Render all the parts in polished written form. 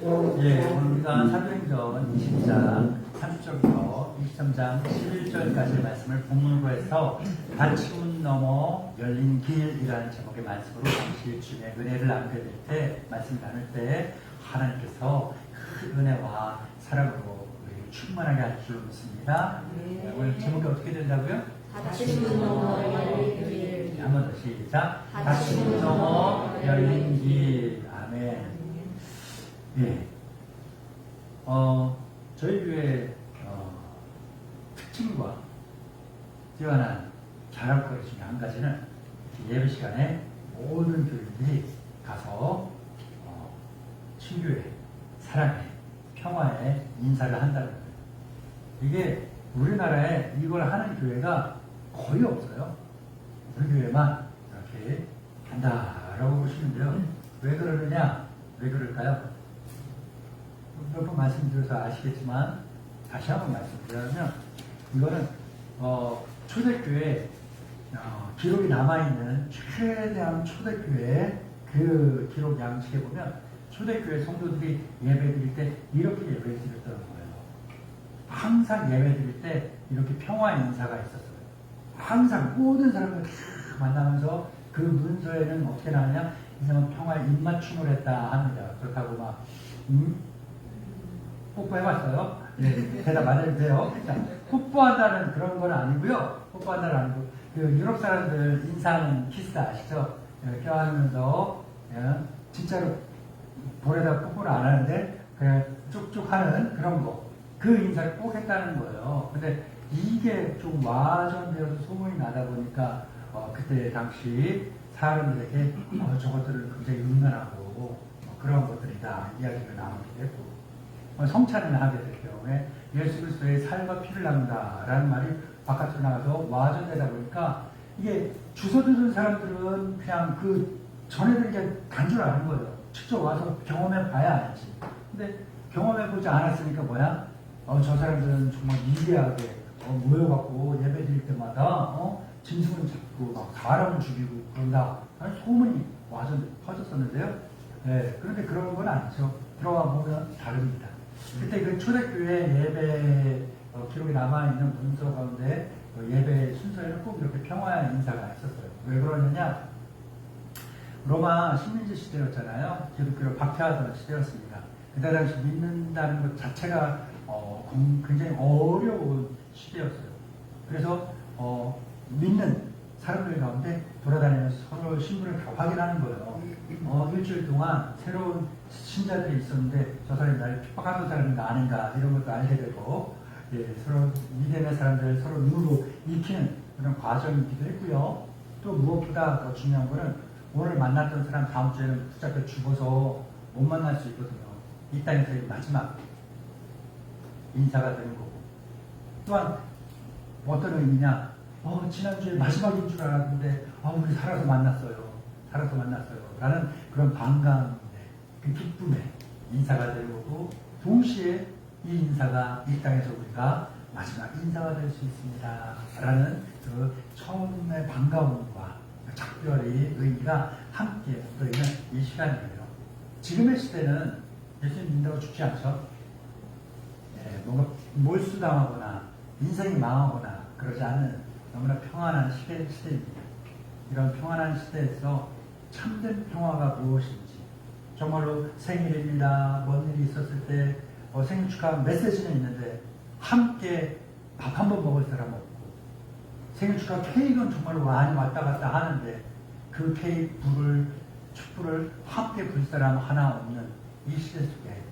예, 오늘 우리가 사도행전 20장 30절부터 23장 11절까지의 말씀을 본문으로 해서 닫히문 너머 열린 길이라는 제목의 말씀으로 당시 주님의 은혜를 나누게 될 때, 말씀을 나눌 때 하나님께서 그 은혜와 사랑으로 우리를 충만하게 할 줄 믿습니다. 네, 오늘 제목이 어떻게 된다고요? 닫히문 너머 열린 길. 한 번 더 시작. 닫히문 너머 열린 길. 아멘. 예. 저희 교회 특징과 뛰어난 자랑거리 중에 한 가지는 예배 시간에 모든 교인들이 가서 친교회, 사랑회, 평화에 인사를 한다는 거예요. 이게 우리나라에 이걸 하는 교회가 거의 없어요. 우리 교회만 이렇게 한다라고 보시는데요. 왜 그러느냐? 왜 그럴까요? 몇 번 말씀드려서 아시겠지만 다시 한번 말씀드리자면 이거는 초대교회 기록이 남아있는 최대한 초대교회 그 기록 양식에 보면 초대교회 성도들이 예배드릴 때 이렇게 예배드렸다는 거예요. 항상 예배드릴 때 이렇게 평화 인사가 있었어요. 항상 모든 사람들 다 만나면서 그 문서에는 어떻게 나오냐? 이 사람은 평화에 입맞춤을 했다 합니다. 그렇다고 막 뽀뽀해봤어요? 네, 대답 안 해도 돼요. 뽀뽀한다는 그런 건 아니고요. 뽀뽀한다는 아니고 그 유럽 사람들 인사하는 키스 아시죠? 껴안으면서 진짜로 볼에다 뽀뽀를 안 하는데 그냥 쭉쭉 하는 그런 거. 그 인사를 꼭 했다는 거예요. 근데 이게 좀 와전되어서 소문이 나다 보니까 그때 당시 사람들에게 저것들은 굉장히 은근하고 그런 것들이다 이야기가 나오기도 했고 성찬을 하게 될 경우에 예수 그리스도의 살과 피를 나눈다라는 말이 바깥으로 나가서 와전되다 보니까 이게 주소 듣는 사람들은 그냥 그 전해드린 게 단 줄 아는 거예요. 직접 와서 경험해 봐야 알지. 근데 경험해 보지 않았으니까 뭐야? 저 사람들은 정말 미개하게 모여갖고 예배 드릴 때마다 짐승을 잡고 막 사람을 죽이고 그런다. 소문이 와전 퍼졌었는데요. 네, 그런데 그런 건 아니죠. 들어가 보면 다릅니다. 그때 그 초대교회 예배 기록이 남아있는 문서 가운데 예배 순서에는 꼭 이렇게 평화의 인사가 있었어요. 왜 그러느냐? 로마 식민지 시대였잖아요. 기독교를 박해하던 시대였습니다. 그때 당시 믿는다는 것 자체가 굉장히 어려운 시대였어요. 그래서 믿는 사람들 가운데 돌아다니면서 서로 신분을 다 확인하는 거예요. 일주일 동안 새로운 신자들이 있었는데 저 사람이 나를 핍박하는 사람인가 아닌가 이런 것도 알게 되고 서로 믿음의 사람들 서로 눈으로 익히는 그런 과정이기도 했고요. 또 무엇보다 더 중요한 거는 오늘 만났던 사람 다음 주에는 붙잡혀 죽어서 못 만날 수 있거든요. 이 땅에서의 마지막 인사가 되는 거고 또한 어떤 의미냐? 지난주에 마지막인 줄 알았는데 우리 살아서 만났어요. 라는 그런 반감의 그 기쁨의 인사가 되는 거고 동시에 이 인사가 이 땅에서 우리가 마지막 인사가 될 수 있습니다. 라는 그 처음의 반가움과 작별의 의미가 함께 묻어있는 이 시간이에요. 지금의 시대는 예수님 믿는다고 죽지 않죠? 뭔가 몰수당하거나 인생이 망하거나 그러지 않는 너무나 평안한 시대입니다. 이런 평안한 시대에서 참된 평화가 무엇인지 정말로 생일입니다. 뭔 일이 있었을 때 생일 축하 메시지는 있는데 함께 밥 한 번 먹을 사람 없고 생일 축하 케이크는 정말로 많이 왔다 갔다 하는데 그 케이크 촛불을 함께 불 사람 하나 없는 이 시대 속에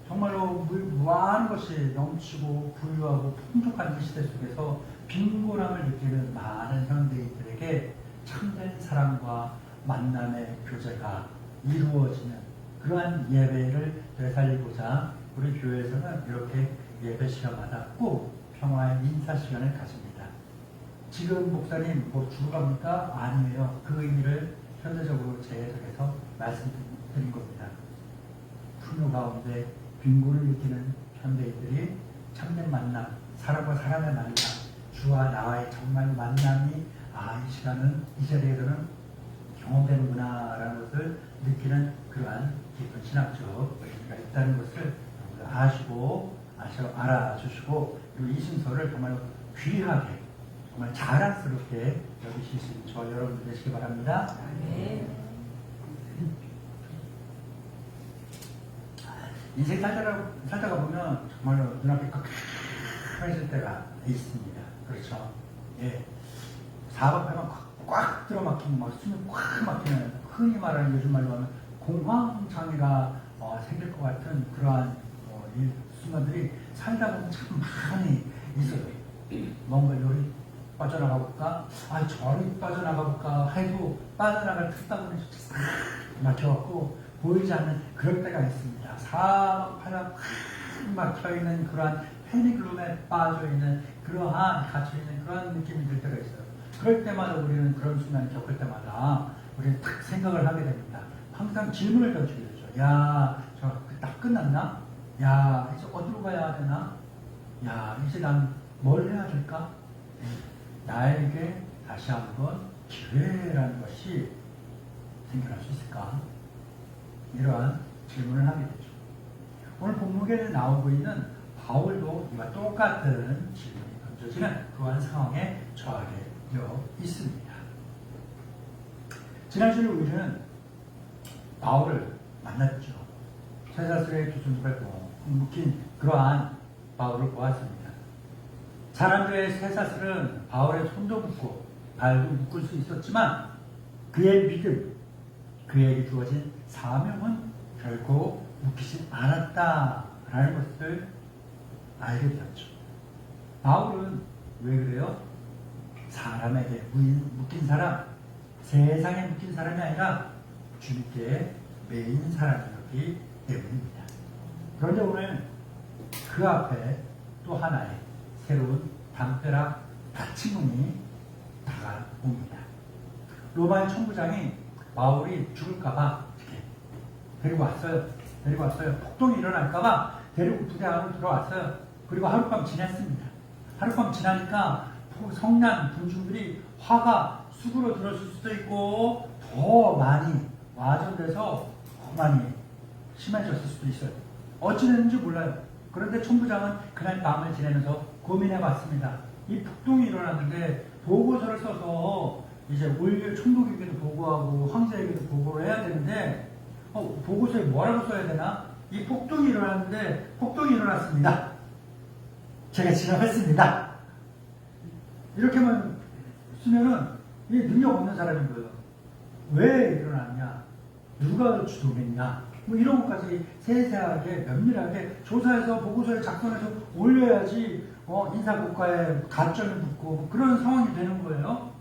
정말로 무한한 것이 넘치고 부유하고 풍족한 이 시대 속에서 빈곤함을 느끼는 많은 현대인들에게 참된 사랑과 만남의 교제가 이루어지는 그러한 예배를 되살리고자 우리 교회에서는 이렇게 예배 시간마다 꼭 평화의 인사 시간을 가집니다. 지금 목사님 주로 갑니까? 아니에요. 그 의미를 현대적으로 재해석해서 말씀드린 겁니다. 풍요 가운데 빈곤을 느끼는 현대인들이 참된 만남, 사람과 사람의 만남, 주와 나와의 정말 만남이 이 시간은 이 자리에서는 경험되는구나 라는 것을 느끼는 그러한 깊은 신학적 의미가 있다. 있다는 것을 아시고 알아주시고 그리고 이 순서를 정말 귀하게 정말 자랑스럽게 여기실 수 있는 저 여러분들 되시기 바랍니다. 인생 살다가 보면 정말로 눈앞이 꽉해질 때가 있습니다. 그렇죠? 예. 사박하면 꽉 들어막히는, 막 숨이 꽉 막히는, 흔히 말하는 요즘 말로 하면 공황장애가 생길 것 같은 그러한 이 순간들이 살다 보면 참 많이 있어요. 뭔가 요리 빠져나가 볼까? 아, 저리 빠져나가 볼까? 해도 빠져나갈 틈바구니 싹 막혀갖고 보이지 않는 그럴 때가 있습니다. 사방팔방 막혀있는 그러한 패닉룸에 빠져있는 그러한 갇혀있는 그러한 느낌이 들 때가 있어요. 그럴 때마다 우리는 그런 순간을 겪을 때마다 우리는 딱 생각을 하게 됩니다. 항상 질문을 던지게 되죠. 야, 저 딱 끝났나? 야, 이제 어디로 가야 되나? 야, 이제 난 뭘 해야 될까? 나에게 다시 한번 기회라는 것이 생겨날 수 있을까? 이러한 질문을 하게 되죠. 오늘 본문에 나오고 있는 바울도 이와 똑같은 질문이 던져지는 그러한 상황에 처하게 되어 있습니다. 지난주에 우리는 바울을 만났죠. 쇠사슬에 두 손을 묶인 그러한 바울을 보았습니다. 사람들의 쇠사슬은 바울의 손도 묶고 발도 묶을 수 있었지만 그의 믿음, 그에게 주어진 사명은 결코 묶이지 않았다라는 것을 알게 되었죠. 바울은 왜 그래요? 사람에게 묶인 사람, 세상에 묶인 사람이 아니라 주님께 매인 사람이었기 때문입니다. 그런데 오늘 그 앞에 또 하나의 새로운 담벼락 닫힘문이 다가옵니다. 로마의 총부장이 바울이 죽을까봐 데리고 왔어요. 폭동이 일어날까봐 데리고 부대 안으로 들어왔어요. 그리고 하룻밤 지냈습니다. 하룻밤 지나니까 성난 군중들이 화가 수그러들었을 수도 있고 더 많이 와전돼서 더 많이 심해졌을 수도 있어요. 어찌 됐는지 몰라요. 그런데 총부장은 그날 밤을 지내면서 고민해봤습니다. 이 폭동이 일어났는데 보고서를 써서 이제 올릴 총독에게도 보고하고 황제에게도 보고를 해야 되는데 보고서에 뭐라고 써야 되나? 이 폭동이 일어났는데 폭동이 일어났습니다. 제가 지나갔습니다. 이렇게만 쓰면은 이 능력 없는 사람인 거예요. 왜 일어났냐? 누가 주도했냐? 뭐 이런 것까지 세세하게 면밀하게 조사해서 보고서에 작성해서 올려야지 인사고과에 가점을 붙고 뭐 그런 상황이 되는 거예요.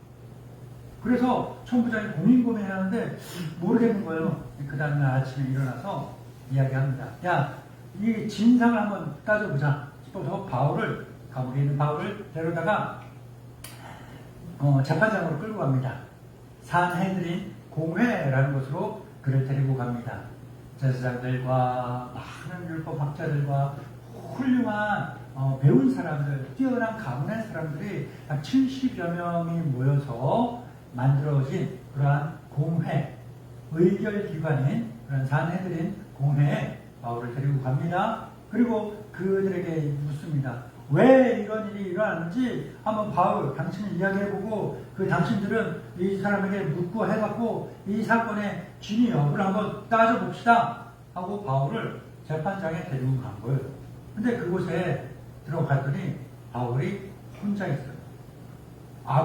그래서 총부장이 고민하는데 모르겠는 거예요. 그 다음날 아침에 일어나서 이야기합니다. 야, 이 진상을 한번 따져보자 싶어서 감옥에 있는 바울을 데려다가 재판장으로 끌고 갑니다. 산헤드린 공회라는 곳으로 그를 데리고 갑니다. 제사장들과 많은 율법학자들과 훌륭한 배운 사람들, 뛰어난 가문의 사람들이 약 70여 명이 모여서 만들어진 그러한 공회, 의결기관인 그런 산헤드린 공회에 바울을 데리고 갑니다. 그리고 그들에게 묻습니다. 왜 이런 일이 일어났는지 한번 바울, 당신이 이야기해보고 그 당신들은 이 사람에게 묻고 해갖고 이 사건의 진위 여부를 한번 따져봅시다 하고 바울을 재판장에 데리고 간 거예요. 근데 그곳에 들어갔더니 바울이 혼자 있어요.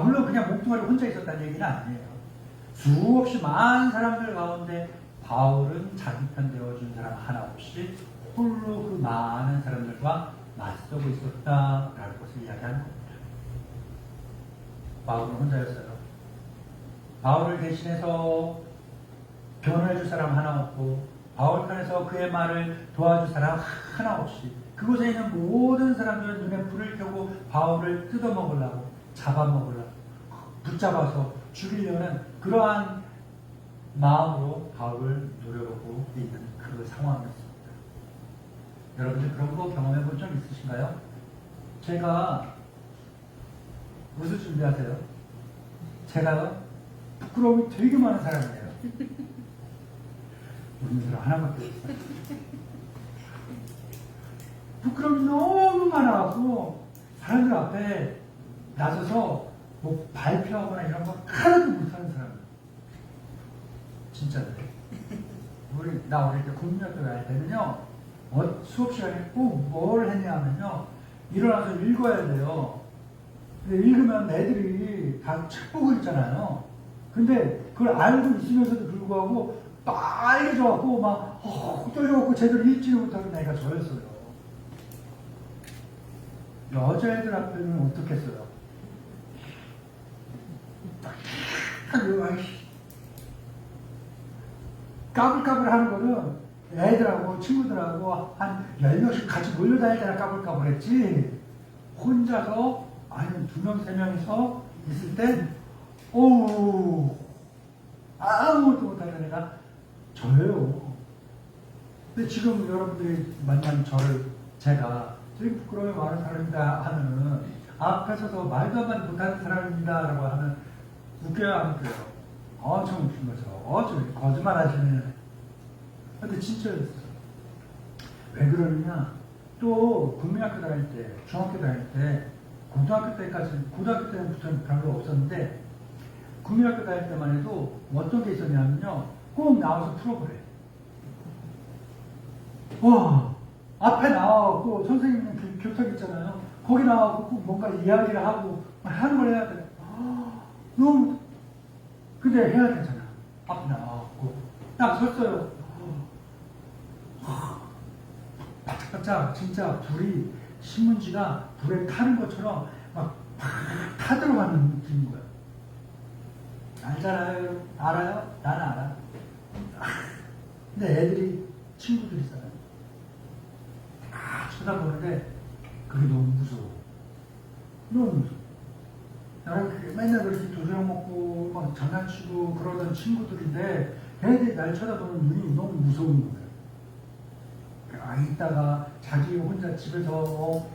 물론 그냥 몽뚱아리 혼자 있었다는 얘기는 아니에요. 수없이 많은 사람들 가운데 바울은 자기 편 되어준 사람 하나 없이 홀로 그 많은 사람들과 맞서고 있었다라는 것을 이야기하는 겁니다. 바울은 혼자였어요. 바울을 대신해서 변호해줄 사람 하나 없고 바울 편에서 그의 말을 도와줄 사람 하나 없이 그곳에 있는 모든 사람들은 눈에 불을 켜고 바울을 뜯어먹으려고 잡아먹으려고 붙잡아서 죽이려는 그러한 마음으로 바울을 노려보고 있는 그 상황이었습니다. 여러분들 그런 거 경험해 본 적 있으신가요? 제가 무슨 준비하세요? 제가 부끄러움이 되게 많은 사람이에요. 웃는 사람 하나밖에 없어요. 부끄러움이 너무 많아갖고 사람들 앞에 나서서 뭐 발표하거나 이런 거 하나도 못하는 사람. 진짜로. 나 어릴 때 국민학교 갈 때는요, 수업 시간에 꼭 뭘 했냐면요, 일어나서 읽어야 돼요. 근데 읽으면 애들이 다 책 보고 있잖아요. 근데 그걸 알고 있으면서도 불구하고 빨개져갖고 막 떨려갖고 제대로 읽지를 못하는 애가 저였어요. 여자애들 앞에는 어떻겠어요? 까불까불 하는 거는 애들하고 친구들하고 한 10명씩 같이 몰려다닐 때나 까불까불 했지, 혼자서 아니면 2명, 3명이서 있을 땐 아무것도 못하는 애가 저예요. 근데 지금 여러분들이 만난 저를 제가 되게 부끄러움이 많은 사람이다 하면은 앞에 서서 말도 한마디 못하는 사람입니다 라고 하면 웃겨요, 안 웃겨요? 엄청 웃긴 거죠. 거짓말 하시는. 근데 진짜였어요. 왜 그러느냐, 또 국민학교 다닐 때, 중학교 다닐 때, 고등학교 때부터는 별로 없었는데, 국민학교 다닐 때만 해도 어떤 게 있었냐면요, 꼭 나와서 풀어보래. 앞에 나와갖고 선생님 교탁 있잖아요. 거기 나와갖고 꼭 뭔가 이야기를 하고 하는 걸 해야 돼. 너무, 근데 해야 되잖아. 앞에 나와갖고 딱 섰어요. 바짝바짝 진짜 둘이 신문지가 불에 타는 것처럼 막 타들어가는 느낌인 거야. 알잖아요. 알아요? 나는 알아. 근데 애들이, 친구들이 있어요. 쳐다보는데 그게 너무 무서워. 너무 무서워. 나랑 맨날 그렇게 도시락 먹고 막 장난치고 그러던 친구들인데 애들이 날 쳐다보는 눈이 너무 무서운 거야. 이따가 자기 혼자 집에서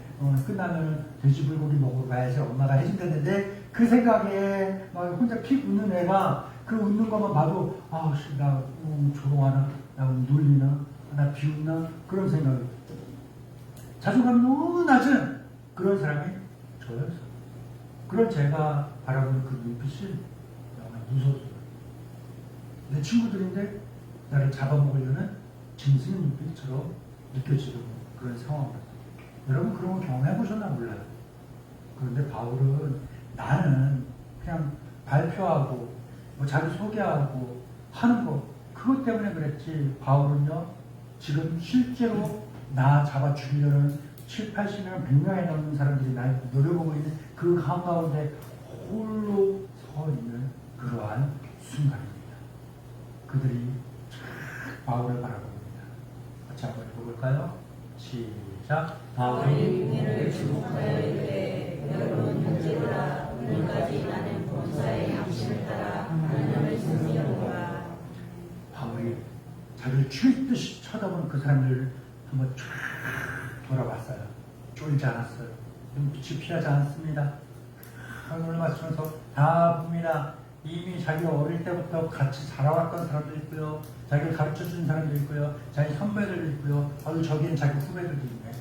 끝나면 돼지불고기 먹으러 가야지 엄마가 해준다는데, 그 생각에 막 혼자 픽 웃는 애가 그 웃는 것만 봐도 나 조롱하나, 나 놀리나, 나 비웃나, 그런 생각이. 자존감이 너무 낮은 그런 사람이 저였어요. 그런 제가 바라보는 그 눈빛이 정말 무서웠어요. 내 친구들인데 나를 잡아먹으려는 짐승의 눈빛처럼 느껴지는 그런 상황이었어요. 여러분 그런 거 경험해보셨나 몰라요. 그런데 바울은 나는 그냥 발표하고 뭐 자기 소개하고 하는 거, 그것 때문에 그랬지, 바울은요 지금 실제로 나 잡아 죽이려는 7, 80명, 100명에 넘는 사람들이 날 노려보고 있는 그 한가운데 홀로 서 있는 그러한 순간입니다. 그들이 바울을 바라봅니다. 같이 한번 읽어볼까요? 시작. 바울이 은혜를 주목하여 이르되 여러분 형제들아, 오늘까지 나는 본사의 양심을 따라 하나님을 섬기노라. 바울이 자기를 죽일 듯이 쳐다보는 그 사람들을 한번 쫙 돌아봤어요. 쫄지 않았어요. 눈빛이 피하지 않습니다. 눈을 맞추면서 다 봅니다. 이미 자기가 어릴 때부터 같이 자라왔던 사람도 있고요, 자기를 가르쳐준 사람도 있고요, 자기 선배들도 있고요, 저기는 자기 후배들도 있네.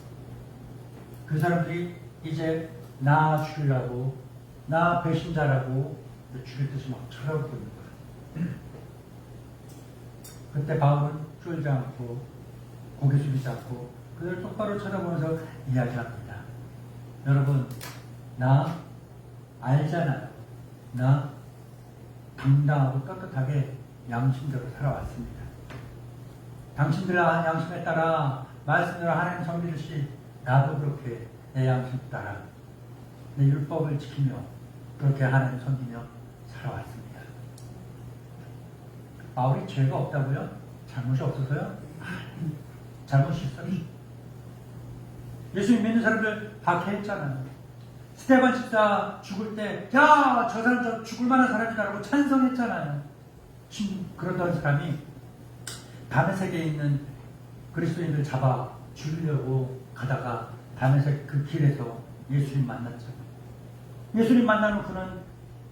그 사람들이 이제 나 죽이려고, 나 배신자라고 죽일 듯이 막 쳐다보고 있는 거예요. 그때 바울은 쫄지 않고 고개 숙이지 않고 그들 똑바로 쳐다보면서 이야기합니다. 여러분, 나 알잖아요. 나 당당하고 떳떳하게 양심대로 살아왔습니다. 당신들 양심에 따라 말씀대로 하나님 섬기듯이 나도 그렇게 내 양심 따라 내 율법을 지키며 그렇게 하나님 섬기며 살아왔습니다. 바울이 죄가 없다고요? 잘못이 없어서요? 잘못이 있어요. 예수님 믿는 사람들 박해했잖아요. 스테반 집사 죽을 때, 야, 저 사람 저 죽을 만한 사람이다라고 찬성했잖아요. 그러던 사람이 다메섹에 있는 그리스도인들 잡아 죽이려고 가다가 다메섹 그 길에서 예수님 만났죠. 예수님 만나는 그는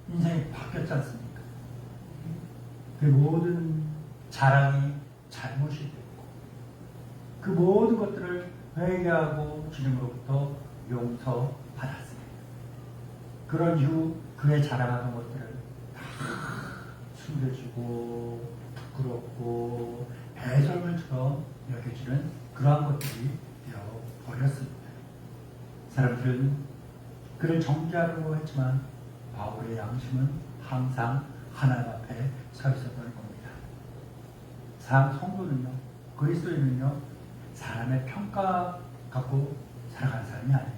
인생이 바뀌었지 않습니까? 그 모든 자랑이 잘못이 됐고, 그 모든 것들을 회개하고 주님으로부터 용서받았습니다. 그런 이후 그의 자랑하던 것들을 다 숨겨주고 부끄럽고 배설물처럼 여겨지는 그러한 것들이 되어버렸습니다. 사람들은 그를 정죄하려고 했지만 바울의 양심은 항상 하나님 앞에 서 있었던 겁니다. 성도는요, 그리스도인은요, 사람의 평가 갖고 살아가는 사람이 아니에요.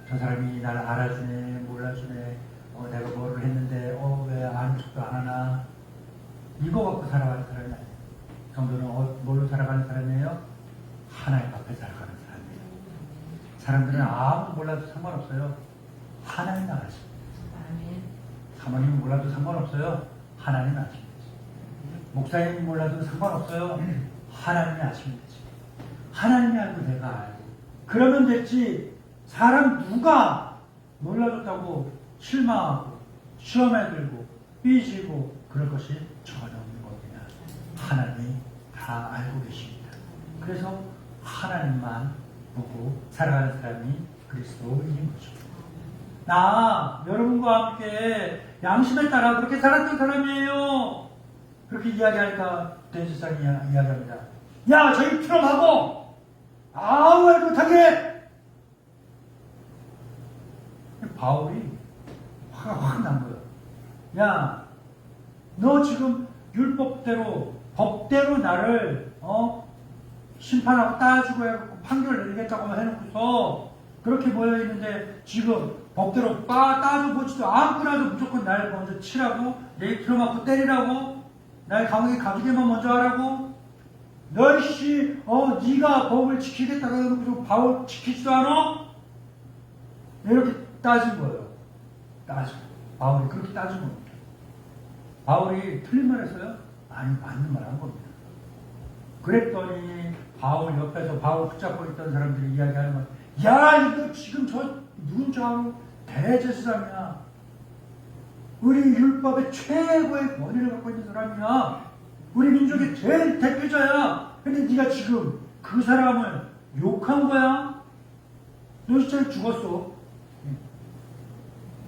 저 사람이 나를 알아주네, 몰라주네, 내가 뭐를 했는데, 왜 아는 척도 안 하나. 이거 갖고 살아가는 사람이 아니에요. 성도는 뭘로 살아가는 사람이에요? 하나님 앞에 살아가는 사람이에요. 사람들은 아무도 몰라도 상관없어요. 하나님 아십니다. 사모님이 몰라도 상관없어요. 하나님 아십니다. 목사님이 몰라도 상관없어요. 하나님이 아십니다. 하나님이 알고 내가 알고 그러면 됐지. 사람 누가 몰라줬다고 실망하고 시험에 들고 삐지고 그럴 것이 전혀 없는 겁니다. 하나님이 다 알고 계십니다. 그래서 하나님만 보고 살아가는 사람이 그리스도인인 거죠. 나 여러분과 함께 양심에 따라 그렇게 살았던 사람이에요. 그렇게 이야기하니까 대제사장이 이야기합니다. 야, 저희 트럼하고 아무 말 못하게. 바울이 화가 확 난 거예요. 야, 너 지금 율법대로 법대로 나를 심판하고 따지고 해갖고 판결을 내리겠다고 해놓고서 그렇게 모여있는데 지금 법대로 따져보지도 않고라도 무조건 날 먼저 치라고, 내 들어맞고 때리라고, 날 감옥에 가두기만 먼저 하라고. 너씨 네가 법을 지키겠다고 해놓고 바울 지키지도 않아? 이렇게 따진 거예요. 바울이 그렇게 따진 겁니다. 바울이 틀린 말 했어요? 아니, 맞는 말 한 겁니다. 그랬더니 바울 옆에서 바울 붙잡고 있던 사람들이 이야기하는 거예요. 야, 이거 지금 저 누군 줄 알아? 대제사장이야. 우리 율법의 최고의 권위를 갖고 있는 사람이야. 우리 민족의 제일 대표자야. 근데 네가 지금 그 사람을 욕한 거야? 너 진짜 죽었어.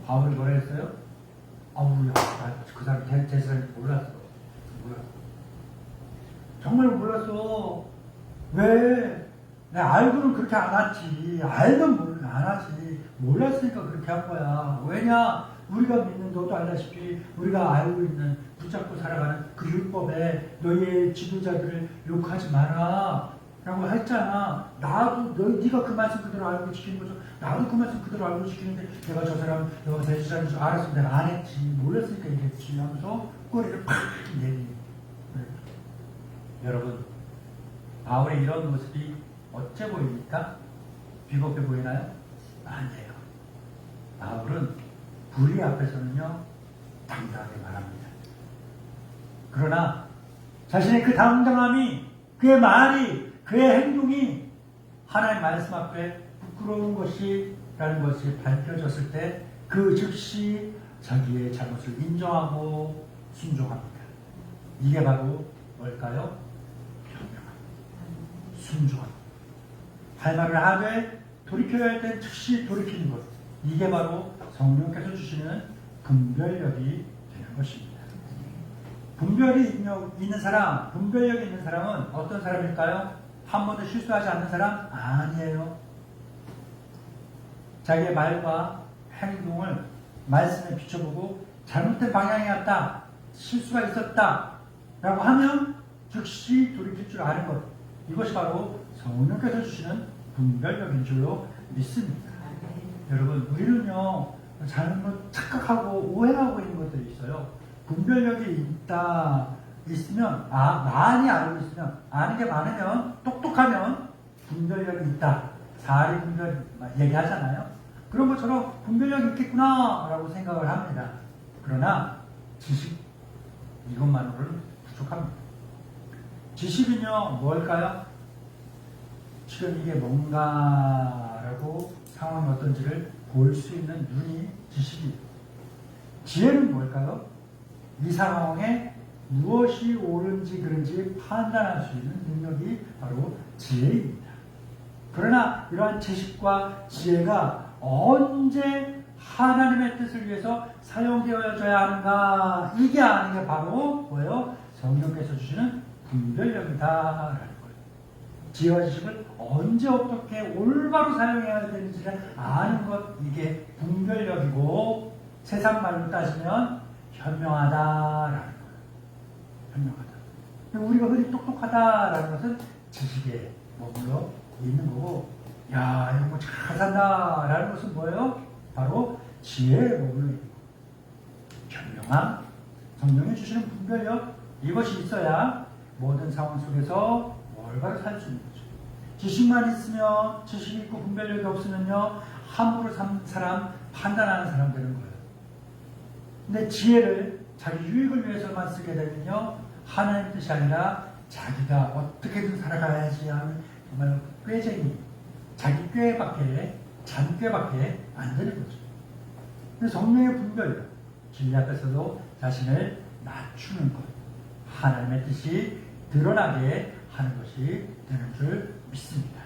바울이 뭐라 했어요? 야, 그 사람 대제사장인지 몰랐어. 정말 몰랐어. 왜? 내가 알고는 그렇게 안 하지. 알면 안 하지. 몰랐으니까 그렇게 한 거야. 왜냐? 우리가 믿는, 너도 알다시피 우리가 알고 있는 붙잡고 살아가는 그 율법에 너희의 지도자들을 욕하지 마라 라고 했잖아. 나도 네가 그 말씀 그대로 알고 지키는 거죠. 나도 그 말씀 그대로 알고 지키는데 내가 저 사람 너가 대주자인 줄 알았으면 내가 안 했지. 몰랐으니까 이랬지 하면서 꼬리를 팍 내리는. 여러분, 바울의 이런 모습이 어째 보입니까? 비겁해 보이나요? 아니에요. 바울은 불의 앞에서는요, 당당하게 말합니다. 그러나 자신의 그 당당함이, 그의 말이, 그의 행동이 하나님의 말씀 앞에 부끄러운 것이라는 것이 밝혀졌을 때 그 즉시 자기의 잘못을 인정하고 순종합니다. 이게 바로 뭘까요? 순종합니다. 할 말을 하되 돌이켜야 할 땐 즉시 돌이키는 것. 이게 바로 성령께서 주시는 분별력이 되는 것입니다. 분별이 있는 사람, 분별력이 있는 사람은 어떤 사람일까요? 한 번도 실수하지 않는 사람? 아니에요. 자기의 말과 행동을 말씀에 비춰보고 잘못된 방향이었다, 실수가 있었다 라고 하면 즉시 돌이킬 줄 아는 것. 이것이 바로 성령께서 주시는 분별력인 줄로 믿습니다. 여러분, 우리는요, 잘못 착각하고 오해하고 있는 것들이 있어요. 분별력이 있으면, 많이 알고 있으면, 아는 게 많으면, 똑똑하면 분별력이 있다. 사리 분별 얘기하잖아요. 그런 것처럼 분별력이 있겠구나 라고 생각을 합니다. 그러나 지식, 이것만으로는 부족합니다. 지식은요, 뭘까요? 지금 이게 뭔가라고 상황이 어떤지를 볼 수 있는 눈이 지식이에요. 지혜는 뭘까요? 이 상황에 무엇이 옳은지 그른지 판단할 수 있는 능력이 바로 지혜입니다. 그러나 이러한 지식과 지혜가 언제 하나님의 뜻을 위해서 사용되어져야 하는가? 이게 아닌 게 바로 뭐예요? 성령께서 주시는 분별력이다라는 거예요. 지혜와 지식을 언제 어떻게 올바로 사용해야 되는지를 아는 것, 이게 분별력이고, 세상 말로 따지면 현명하다라는 거예요. 현명하다. 우리가 흔히 똑똑하다라는 것은 지식에 머물러 있는 거고, 야, 이거 뭐 잘 산다라는 것은 뭐예요? 바로 지혜에 머물러 있는 거예요. 현명함, 성령이 주시는 분별력, 이것이 있어야 모든 상황 속에서 올바로 살 수 있는 거죠. 지식만 있으면, 지식이 있고 분별력이 없으면요, 함부로 사람 판단하는 사람 되는 거예요. 근데 지혜를 자기 유익을 위해서만 쓰게 되면요, 하나님 뜻이 아니라 자기가 어떻게든 살아가야지 하는 정말 꾀쟁이, 자기 꾀밖에, 잔꾀밖에 안 되는 거죠. 근데 성령의 분별력, 진리 앞에서도 자신을 낮추는 것, 하나님의 뜻이 드러나게 하는 것이 되는 줄 믿습니다.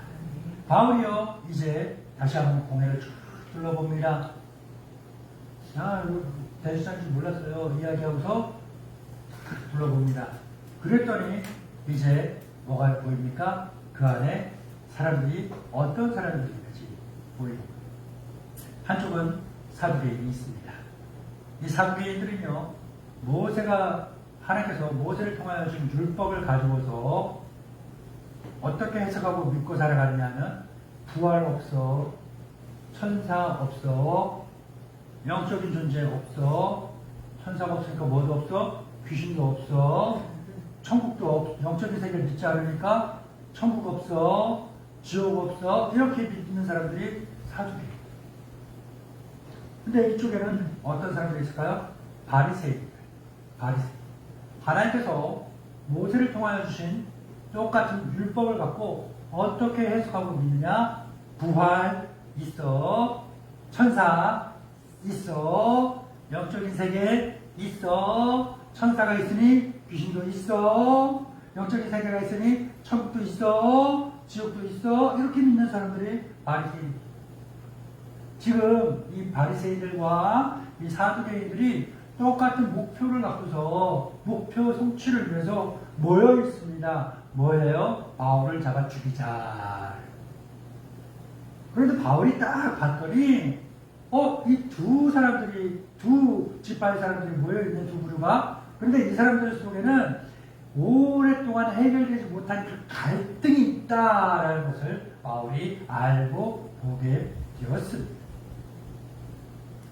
바울이요, 이제 다시 한번 공회를 쭉 둘러봅니다. 아, 대주장인지 몰랐어요. 이야기하고서 둘러봅니다. 그랬더니 이제 뭐가 보입니까? 그 안에 사람들이 어떤 사람들인지 보이고, 한쪽은 사두개인이 있습니다. 이 사두개인들은요, 하나님께서 모세를 통하여 준 율법을 가지고서 어떻게 해석하고 믿고 살아가느냐면, 부활 없어, 천사 없어, 영적인 존재 없어, 천사가 없으니까 뭐도 없어, 귀신도 없어, 천국도 없어, 영적인 세계를 믿지 않으니까 천국 없어, 지옥 없어, 이렇게 믿는 사람들이 사두개인. 근데 이쪽에는 어떤 사람들이 있을까요? 바리새인들. 바리새인. 하나님께서 모세를 통하여 주신 똑같은 율법을 갖고 어떻게 해석하고 믿느냐? 부활 있어, 천사 있어, 영적인 세계 있어, 천사가 있으니 귀신도 있어, 영적인 세계가 있으니 천국도 있어, 지옥도 있어, 이렇게 믿는 사람들이 바리새인. 지금 이 바리새인들과 이 사두개인들이 똑같은 목표를 갖고서 목표 성취를 위해서 모여 있습니다. 뭐예요? 바울을 잡아 죽이자. 그런데 바울이 딱 봤더니 이 두 사람들이, 두 지파의 사람들이 모여있는 두 부류가, 그런데 이 사람들 속에는 오랫동안 해결되지 못한 그 갈등이 있다라는 것을 바울이 알고 보게 되었습니다.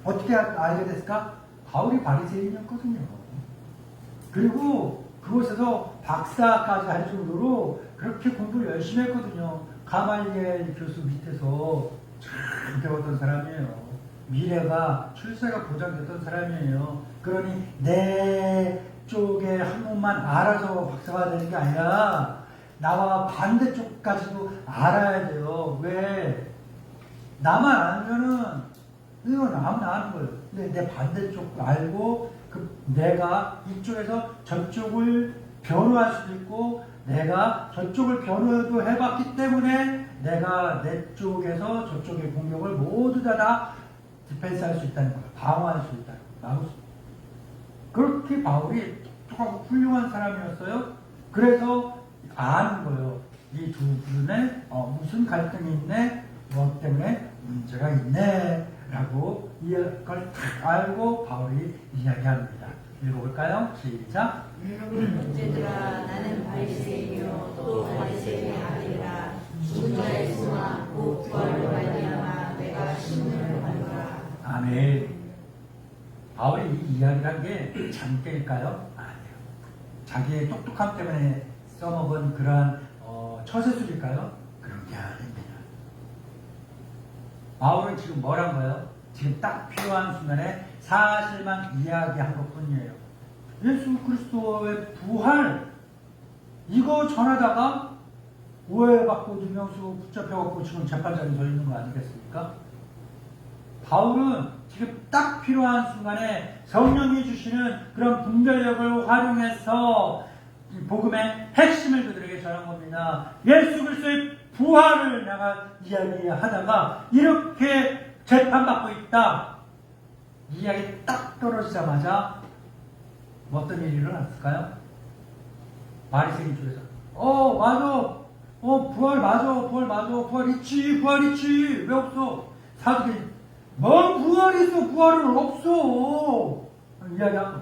어떻게 알게 됐을까? 바울이 바리새인이었거든요. 그리고 그곳에서 박사까지 할 정도로 그렇게 공부를 열심히 했거든요. 가말리엘 교수 밑에서 참 배웠던 사람이에요. 미래가, 출세가 보장됐던 사람이에요. 그러니 내 쪽에 학문만 알아서 박사가 되는 게 아니라 나와 반대쪽까지도 알아야 돼요. 왜? 나만 알면은 이건 아무나 아는 거예요. 근데 내 반대쪽 알고 내가 이쪽에서 저쪽을 변호할 수도 있고, 내가 저쪽을 변호도 해봤기 때문에 내가 내 쪽에서 저쪽의 공격을 모두 다 디펜스 할 수 있다는 거예요. 방어할 수 있다는 거예요. 막을 수 있다는 거예요. 그렇게 바울이 똑똑하고 훌륭한 사람이었어요. 그래서 아는 거예요. 이 두 분에 무슨 갈등이 있네, 무엇 때문에 문제가 있네 라고 이걸 딱 알고 바울이 이야기합니다. 읽어볼까요? 시작. 형제들아, 나는 바리새인이요 또 바리새인의 아들이라. 죽은 자의 소망 곧 부활로 말미암아 내가 신문을 받노라. 아멘. 바울이 이 이야기를 한 게 잠깨일까요? 아니에요. 자기의 똑똑함 때문에 써먹은 그러한 처세술일까요? 그런 게 아닙니다. 바울은 지금 뭘 한 거예요? 지금 딱 필요한 순간에 사실만 이야기한 것 뿐이에요. 예수 그리스도의 부활, 이거 전하다가 오해받고 유명수 붙잡혀갖고 지금 재판장에 서 있는 거 아니겠습니까? 바울은 지금 딱 필요한 순간에 성령이 주시는 그런 분별력을 활용해서 이 복음의 핵심을 그들에게 전한 겁니다. 예수 그리스도의 부활을 내가 이야기하다가 이렇게 재판받고 있다. 이야기 딱 떨어지자마자 어떤 일이 일어났을까요? 바리새인 쪽에서 맞아. 부활 맞아. 부활 있지. 왜 없어? 사도들이 뭔 부활이 있어. 부활은 없어. 이야기하고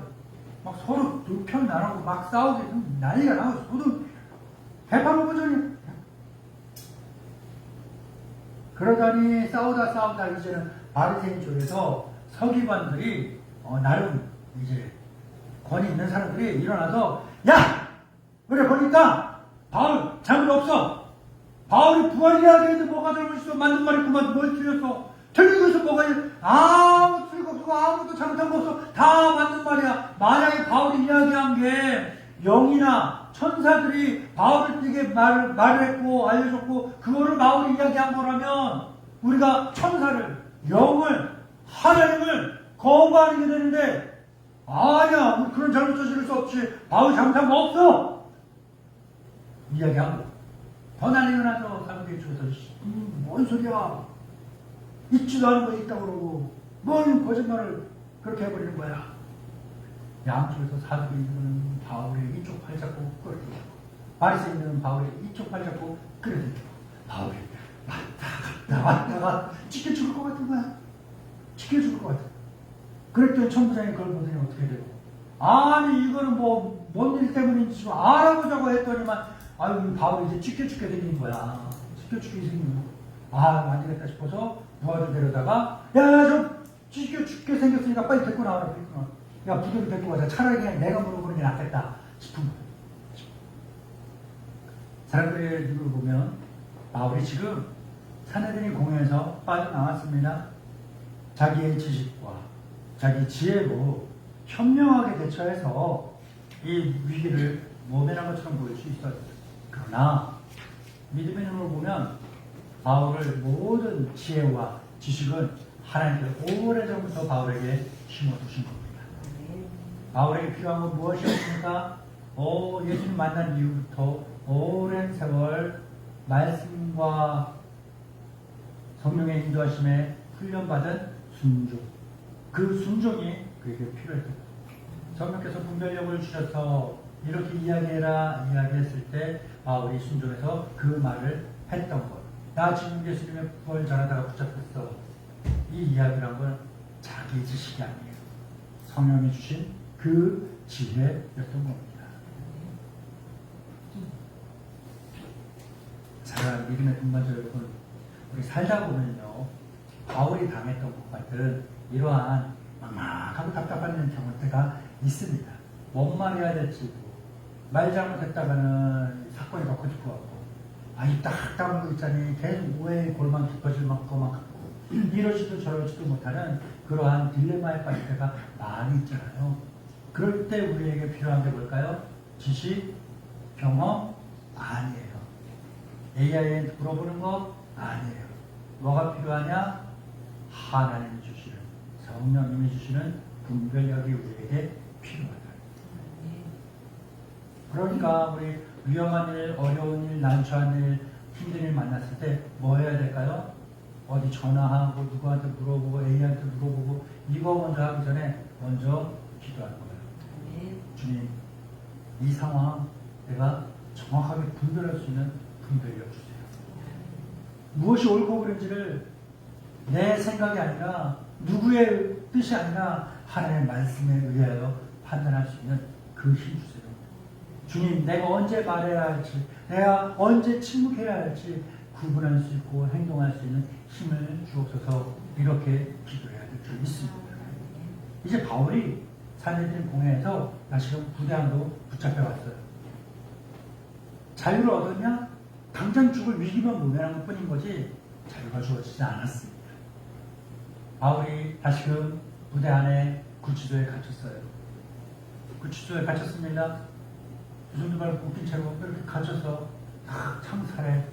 막 서로 두 편 나누고 막 싸우게 난리가 나고 서로 재판을 보자니 그러다니 싸우다 이제는 바리새인 쪽에서 서기관들이 나름 이제 권위 있는 사람들이 일어나서 야! 그래 보니까 바울 잘못 없어. 바울이 부활 이야기했는데 뭐가 잘못 있어. 맞는 말이 그만 뭘 틀렸어. 틀린 것은 뭐가 아무 틀리고 없고 아무도 잘못한 거 없어. 다 맞는 말이야. 만약에 바울이 이야기한 게 영이나 천사들이 바울에게 말을 했고 알려줬고 그거를 바울이 이야기한 거라면 우리가 천사를 영을 하나님을 거부하게 되는데 아니야 우리 그런 잘못 저지를 수 없지. 바울이 잘못한 거 없어. 이야기하고 더 난리가 나서 사람들이 쪽에서 뭔 소리야. 있지도 않은 거 있다고 그러고 뭔 거짓말을 그렇게 해버리는 거야. 양쪽에서 사도들은 바울의 이쪽 팔 잡고 끌어들이고 바리새인들은 바울의 이쪽 팔 잡고 끌어들이고 바울이 왔다가 찢겨 죽을 것 같은 거야. 찢겨 죽을 것 같아. 그랬더니 천부장이 그걸 보더니 어떻게 되고 아니 이거는 뭐 뭔 일 때문인지 좀 알아보자고 했더니만 아유 바울이 이제 찢겨 죽게 생긴 거야. 찢겨 죽게 생긴 거야. 안 되겠다 싶어서 부하를 데려다가 좀 찢겨 죽게 생겼으니까 빨리 데리고 나와라. 야 부대로 데리고 가자. 차라리 그냥 내가 물어보는 게 낫겠다 싶은 거야. 사람들의 눈으로 보면 바울이 지금 사내들이 공회에서 빠져나왔습니다. 자기의 지식과 자기 지혜로 현명하게 대처해서 이 위기를 모면한 것처럼 보일 수 있어요. 그러나 믿음의 눈으로 보면 바울의 모든 지혜와 지식은 하나님께서 오래전부터 바울에게 심어두신 겁니다. 바울에게 필요한 건 무엇이었습니까? 예수님 만난 이후부터 오랜 세월 말씀과 성령의 인도하심에 훈련받은 순종. 그 순종이 그에게 필요했습니다. 성령께서 분별력을 주셔서 이렇게 이야기했을 때 바울이 순종해서 그 말을 했던 것. 나 지금 예수님의 부활 전하다가 붙잡혔어. 이 이야기란 건 자기 지식이 아니에요. 성령이 주신 그 지혜였던 겁니다. 사랑하는 믿음의 분만자 여러분, 우리 살다 보면요, 바울이 당했던 것 같은 이러한 막막하고 답답한 경우가 있습니다. 뭔 말해야 될지도, 말 잘못했다가는 사건이 더 커질 것 같고, 입 딱 다문 거 있잖니, 계속 오해의 골만 깊어질 만큼 같고, 이러지도 저러지도 못하는 그러한 딜레마에 빠질 때가 많이 있잖아요. 그럴 때 우리에게 필요한 게 뭘까요? 지식, 경험? 아니에요. AI에 물어보는 거? 아니에요. 뭐가 필요하냐? 하나님이 주시는, 성령님이 주시는 분별력이 우리에게 필요하다. 그러니까 우리 위험한 일, 어려운 일, 난처한 일, 힘든 일 만났을 때 뭐 해야 될까요? 어디 전화하고 누구한테 물어보고 AI한테 물어보고 이거 먼저 하기 전에 먼저 기도하는 거예요. 주님, 이 상황 내가 정확하게 분별할 수 있는 분별력 주세요. 무엇이 옳고 그른지를 내 생각이 아니라 누구의 뜻이 아니라 하나님의 말씀에 의하여 판단할 수 있는 그 힘 주세요. 주님, 내가 언제 말해야 할지, 내가 언제 침묵해야 할지 구분할 수 있고 행동할 수 있는 힘을 주옵소서. 이렇게 기도해야 될 줄 믿습니다. 이제 바울이 사내들 공회에서 다시금 부대항도 붙잡혀 왔어요. 자유를 얻었냐? 당장 죽을 위기만 모면한 것 뿐인 거지 자유가 주어지지 않았습니다. 바울이 다시금 부대 안에 구치소에 갇혔어요. 구치소에 갇혔습니다. 무슨 말 웃긴 채로 이렇게 갇혀서 창살에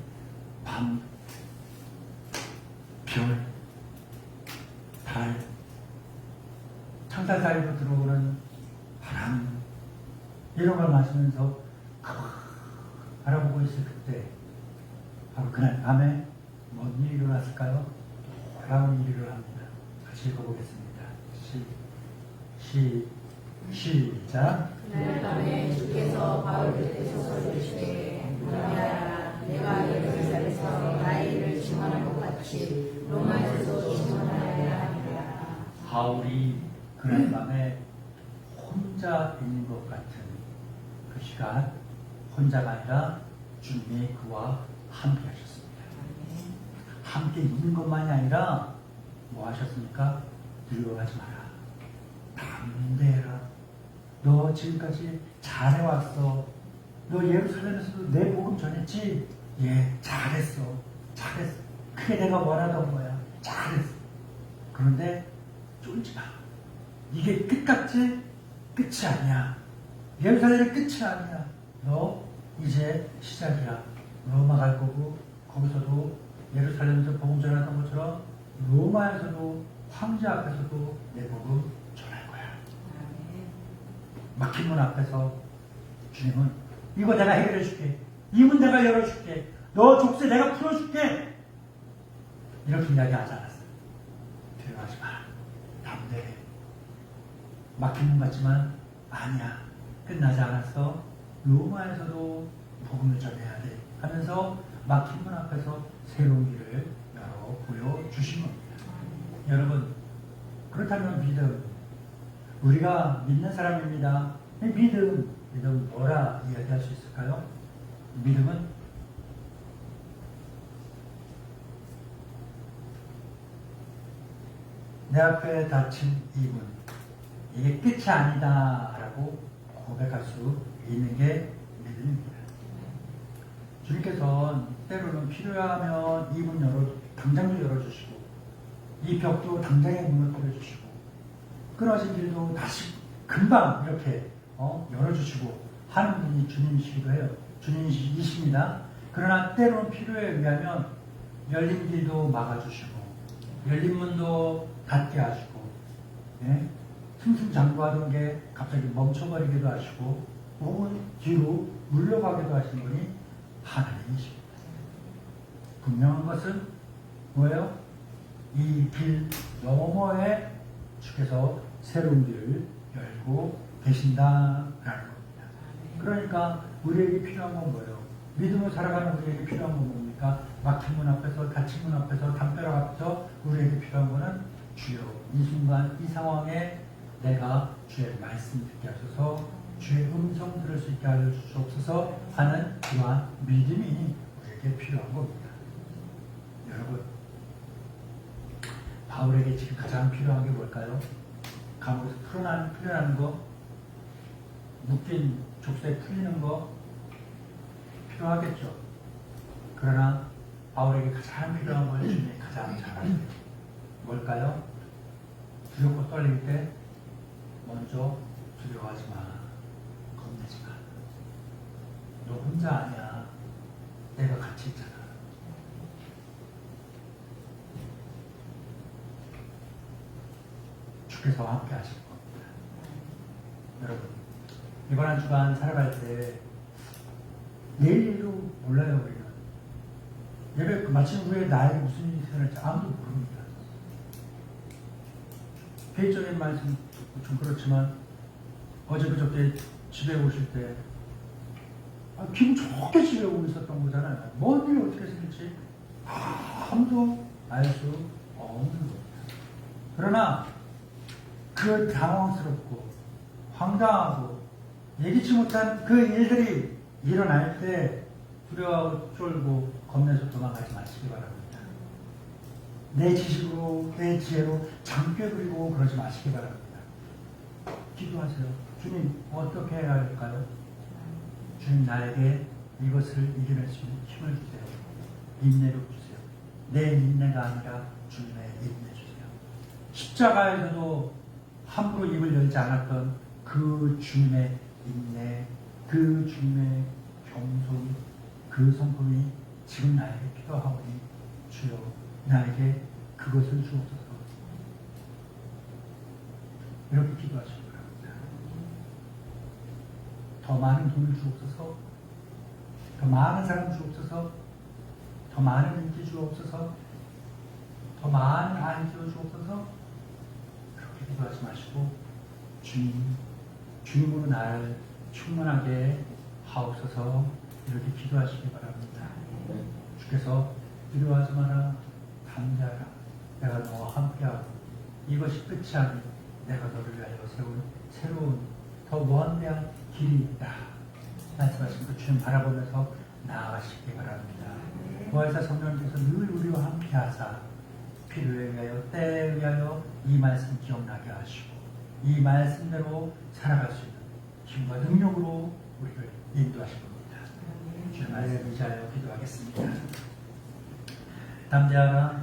밤, 별, 달, 창살 사이로 들어오는 바람 이런 걸 마시면서 바라보고 있을 그때 바로 그날 일어났을까요? 놀라운 일이 일어납니다. 같이 읽어보겠습니다. 시작. 그날 밤에 주께서 바울 곁에 서서 이르시되 말하라 내가 예루살렘에서 나의 일을 증언한 것 같이 로마에서도 증언하여야 하리라. 바울이 그날 밤에 혼자 있는 것 같은 그 시간, 혼자가 아니라 주님이 그와 함께 하셨습니다. 함께 있는 것만이 아니라 뭐 하셨습니까? 두려워하지 마라. 담대해라. 너 지금까지 잘해왔어. 너 예루살렘에서도 내 복음 전했지? 예, 잘했어. 잘했어. 그게 내가 원하던 거야. 잘했어. 그런데 쫄지 마. 이게 끝 같지? 끝이 아니야. 예루살렘의 끝이 아니야. 너 이제 시작이야. 로마 갈 거고 거기서도 예루살렘에서 복음 전하던 것처럼 로마에서도 황제 앞에서도 내 복음 전할 거야. 막힌 문 앞에서 주님은 이거 내가 해결해 줄게. 이 문 내가 열어줄게. 너 족쇄 내가 풀어줄게. 이렇게 이야기하지 않았어요. 두려워하지 마. 담대해. 막힌 문 같지만 아니야. 끝나지 않았어. 로마에서도 복음을 전해야 돼. 하면서 막힌 문 앞에서 새로운 길을 열어 보여주신 겁니다. 여러분, 그렇다면 믿음. 우리가 믿는 사람입니다. 믿음 뭐라 이야기할 수 있을까요? 믿음은 내 앞에 닫힌 이 문, 이게 끝이 아니다 라고 고백할 수 있는 게 믿음입니다. 주님께서는 때로는 필요하면 이 문 당장도 열어주시고 이 벽도 당장에 문을 뚫어주시고 끊어진 길도 다시 금방 이렇게 열어주시고 하는 분이 주님이시기도 해요. 주님이십니다. 그러나 때로는 필요에 의하면 열린 길도 막아주시고 열린 문도 닫게 하시고 예? 승승장구하던 게 갑자기 멈춰버리기도 하시고 혹은 뒤로 물러가기도 하시는 분이 하나님이십니다. 분명한 것은 뭐예요? 이 길 너머에 주께서 새로운 길을 열고 계신다라는 겁니다. 그러니까 우리에게 필요한 건 뭐예요? 믿음으로 살아가는 우리에게 필요한 건 뭡니까? 막힌 문 앞에서, 닫힌 문 앞에서, 담벼락 앞에서 우리에게 필요한 거는 주여 이 순간 이 상황에 내가 주의 말씀 듣게 하셔서 주의 음성 들을 수 있게 하여 주시옵소서 하는 그러한 믿음이 우리에게 필요한 겁니다. 여러분, 바울에게 지금 가장 필요한 게 뭘까요? 감옥에서 풀려나는 거, 묶인 족쇄 풀리는 거 필요하겠죠. 그러나 바울에게 가장 필요한 걸 주님이 가장 잘 아세요. 뭘까요? 두렵고 떨릴 때 먼저 두려워하지 마. 겁내지 마. 너 혼자 아니야. 내가 같이 있잖아. 주께서 함께 하실 겁니다. 여러분, 이번 한 주간 살아갈 때 내일 일도 몰라요. 우리는 예배 마친 후에 나에게 무슨 일이 일어날지 아무도 모릅니다. 개인적인 말씀 좀 그렇지만 어제 그저께 집에 오실 때 기분 좋게 집에 오고 있었던 거잖아요. 뭔 일이 어떻게 생길지 아무도 알 수 없는 겁니다. 그러나 그 당황스럽고 황당하고 예기치 못한 그 일들이 일어날 때 두려워하고 쫄고 겁내서 도망가지 마시기 바랍니다. 내 지식으로 내 지혜로 장깨 부리고 그러지 마시기 바랍니다. 기도하세요. 주님 어떻게 해야 할까요? 주님 나에게 이것을 이겨낼 수 있는 힘을 주세요. 인내를 주세요. 내 인내가 아니라 주님의 인내 주세요. 십자가에서도 함부로 입을 열지 않았던 그 주님의 인내, 그 주님의 겸손, 그 성품이 지금 나에게 필요하오니 주여 나에게 그것을 주옵소서. 이렇게 기도하시기 바랍니다. 더 많은 돈을 주옵소서, 더 많은 사람 주옵소서, 더 많은 인기 주옵소서, 더 많이 안겨 주옵소서. 그렇게 기도하지 마시고 주님으로 나를 충만하게 하옵소서. 이렇게 기도하시기 바랍니다. 주께서 두려워하지 마라, 담대하라, 내가 너와 함께하고 이것이 끝이 아닌 내가 너를 위하여 세운 새로운 더 원대한 길이 있다 말씀하신 그 주님 바라보면서 나아가시기 바랍니다. 부활사 성령님께서 늘 우리와 함께하사 필요에 의하여 때에 의하여 이 말씀 기억나게 하시고 이 말씀대로 살아갈 수 있는 힘과 능력으로 우리를 인도하실 겁니다. 주의 말씀 의지하여 기도하겠습니다. 담대하라,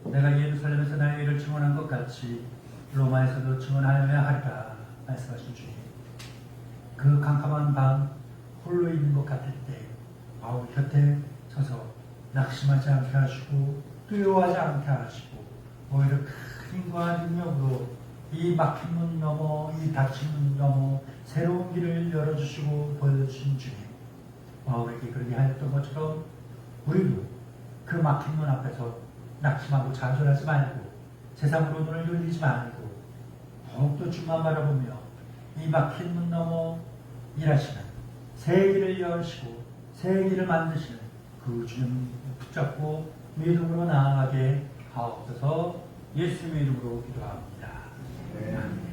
내가 예루살렘에서 나의 일을 증언한 것 같이 로마에서도 증언하여야 하리라 말씀하신 주님. 그 캄캄한 밤 홀로 있는 것 같을 때 바울 곁에 서서 낙심하지 않게 하시고 두려워하지 않게 하시고 오히려 큰 힘과 능력으로 이 막힌 문 넘어 이 닫힌 문 넘어 새로운 길을 열어주시고 보여주신 주님. 바울에게 그렇게 하였던 것처럼 우리도 그 막힌 문 앞에서 낙심하고 좌절하지 말고 세상으로 눈을 돌리지 말고 더욱더 주만 바라보며 이 막힌 문 넘어 일하시는 새 길을 여시고 새 길을 만드시는 그 주님 붙잡고 믿음으로 나아가게 하옵소서. 예수님의 이름으로 기도합니다. 네.